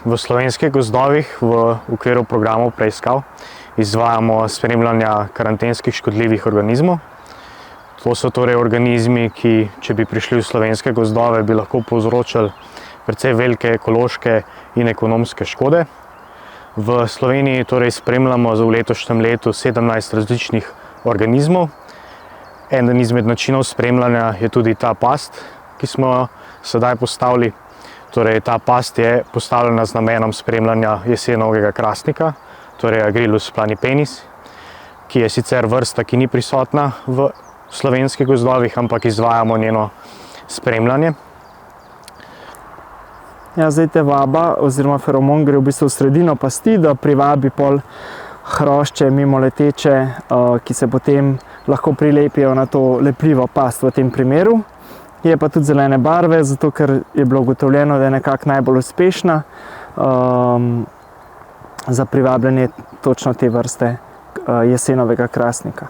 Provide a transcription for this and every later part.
V slovenskih gozdovih v okviru programov preiskav izvajamo spremljanja karantenskih škodljivih organizmov. To so torej organizmi, ki, če bi prišli v slovenske gozdove, bi lahko povzročili precej velike ekološke in ekonomske škode. V Sloveniji torej spremljamo v letošnjem letu 17 različnih organizmov. Eden izmed načinov spremljanja je tudi ta past, ki smo jo sedaj postavili. Torej, ta past je postavljena z namenom spremljanja jesenovega krasnika, torej Agrilus planipenis, ki je sicer vrsta, ki ni prisotna v slovenskih gozdovih, ampak izvajamo njeno spremljanje. Ja, zdaj te vaba oziroma feromon gre v bistvu v sredino pasti, da privabi pol hrošče mimo leteče, ki se potem lahko prilepijo na to lepljivo past v tem primeru. Je pa tudi zelene barve, zato ker je bilo ugotovljeno, da je nekako najbolj uspešna za privabljanje točno te vrste jesenovega krasnika.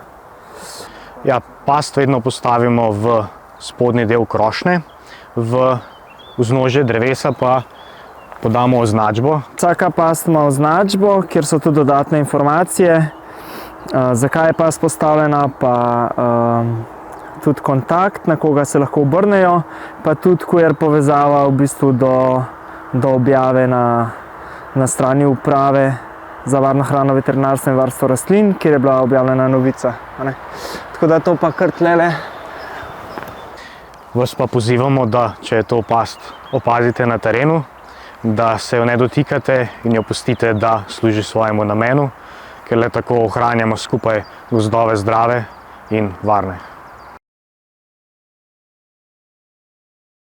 Ja, past vedno postavimo v spodnji del krošnje, v vznožje drevesa pa podamo označbo. Vsaka past ima označbo, kjer so tudi dodatne informacije, zakaj je past postavljena, pa tudi kontakt, na koga se lahko obrnejo, pa tudi QR povezava v bistvu do objave na strani uprave za varno hrano, veterinarstvo in varstvo rastlin, kjer je bila objavljena novica. Tako da to pa kar tlele. Vas pa pozivamo, da če to past opazite na terenu, da se jo ne dotikate in jo pustite, da služi svojemu namenu, ker le tako ohranjamo skupaj gozdove zdrave in varne.